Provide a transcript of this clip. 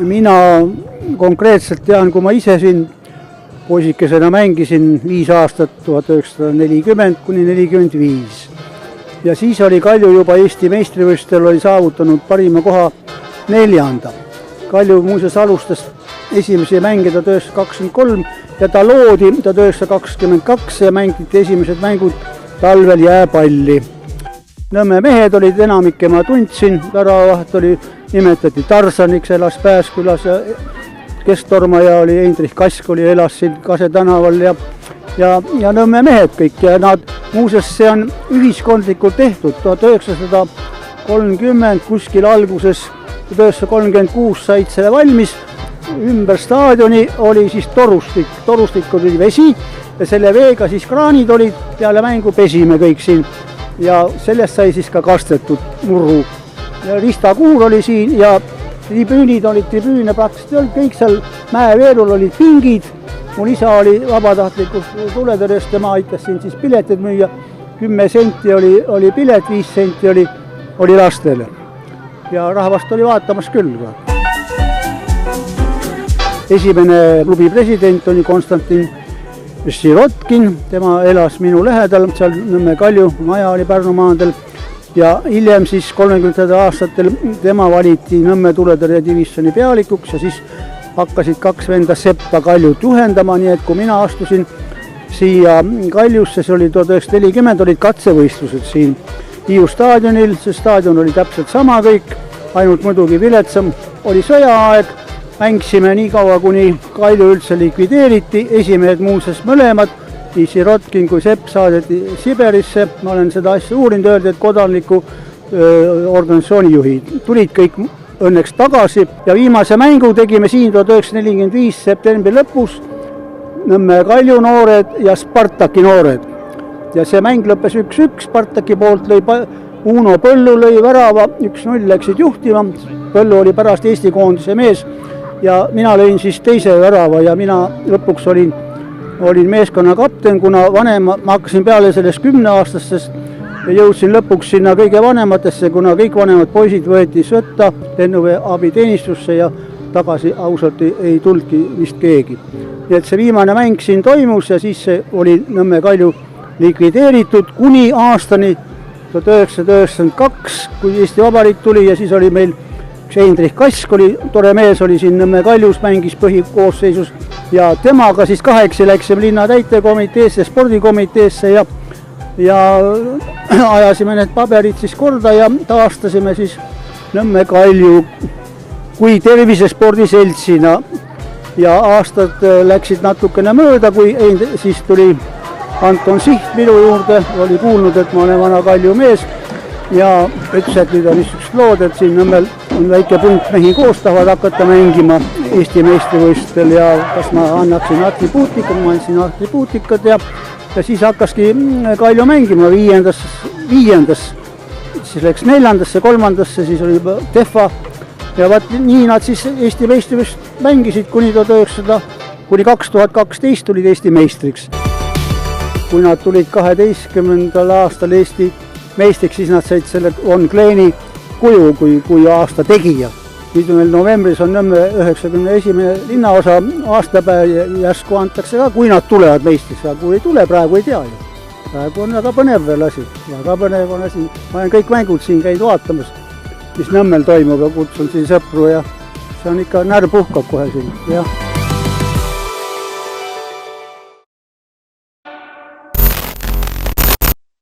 mina konkreetselt tean, kui ma ise siin poisikesena mängisin 5 aastat, 1940 kuni 45. Ja siis oli Kalju juba Eesti meistrivõistlustel oli saavutanud parima koha 4. Kalju muuseas alustas esimesi mänge 1923 ja ta loodi 1922 ja mängiti esimesed mängud talvel jääpalli. Nõmme mehed olid enamikke, ma tundsin, väravavaht nimetati Tarsaniks, elas Pääskülas ja kestormaja oli Eindrich Kask elas siin Kase tänaval ja Nõmme mehed kõik ja nad, muuseas see on ühiskondlikult tehtud, 1930 kuskil alguses, 1936 said selle valmis, ümber staadioni oli siis torustik oli vesi ja selle veega siis kraanid olid, peale mängu pesime kõik siin ja sellest sai siis ka kastetud murru. Ristakuur oli siin ja tribüünid tribüüne praktiliselt olnud, kõik seal mäeveerul olid pingid. Mul isa oli vabatahtlikult tuletõrjest, tema aitas siin siis piletid müüa. 10 senti oli pilet, 5 senti oli lastele. Ja rahvast oli vaatamas küll. Esimene klubi president oli Konstantin Sirotkin, tema elas minu lähedal, seal Nõmme Kalju maja oli Pärnu maandel ja hiljem siis 30. aastatel tema valiti Nõmme tuletõrje divisjoni pealikuks ja siis hakkasid 2 venda Seppa Kaljut juhendama, nii et kui mina astusin siia Kaljusse, see oli 1940, olid katsevõistlused siin Hiiu staadionil, see staadion oli täpselt sama kõik, ainult muidugi viletsam, oli sõjaaeg. Mängisime nii kaua, kuni Kalju üldse likvideeriti, esimehed muuseas mõlemad, nii Sirotkin kui Sepp saadeti Siberisse, ma olen seda asja uurinud, öeldi, et kodanliku organisatsiooni juhid tulid kõik õnneks tagasi ja viimase mängu tegime siin 1945 septembri lõpus Nõmme Kalju noored ja Spartaki noored. Ja see mäng lõppes 1-1, Spartaki poolt lõi Uno Põllu lõi värava, 1-0 läksid juhtima, Põllu oli pärast Eesti koondise mees ja mina lõin siis teise värava ja mina lõpuks olin meeskonna kapten, kuna ma hakkasin peale sellest 10-aastastest ja jõudsin lõpuks sinna kõige vanematesse, kuna kõik vanemad poisid võeti sõtta lennuväe abiteenistusse ja tagasi ausalt ei tulnudki vist keegi. Nii et see viimane mäng siin toimus ja siis see oli Nõmme Kalju likvideeritud kuni aastani 1992, kui Eesti Vabariik tuli ja siis oli meil Eindrich Kask tore mees, oli siin Nõmme Kaljus, mängis põhikoosseisus ja temaga siis 8 läksime linna täitekomiteesse, spordikomiteesse ja ajasime need paberid siis korda ja taastasime siis Nõmme Kalju kui tervisespordiseltsina ja aastad läksid natukene mööda, kui siis tuli Anton Siht minu juurde, oli kuulnud, et ma olen vana Kalju mees ja ütles, et nüüd on niisugust lood, et siin Nõmmel on väike punt mehi koos, tahavad hakata mängima Eesti meistrivõistlustel ja kas ma annaksin atribuutikat, ma andsin atribuutikat ja siis hakkaski Kalju mängima 5. Siis läks 4., 3., siis oli Tehva ja nii nad siis Eesti meistrivõistlust mängisid kuni 2012 tulid Eesti meistriks. Kui nad tulid 12. aastal Eesti meistriks, siis nad said selle Von Kleeni kuju kui aasta tegija. Nüüd meil novembris on Nõmme 91. linnaosa aastapäev ja järsku antakse ka, kui nad tulevad meistriks, aga kui ei tule, praegu ei tea ju. Praegu on väga põnev veel asi, väga põnev on asi. Ma olen kõik mängud siin käid vaatamas, mis Nõmmel toimub ja kutsun siin sõpru ja see on ikka närv puhkab kohe siin, jah.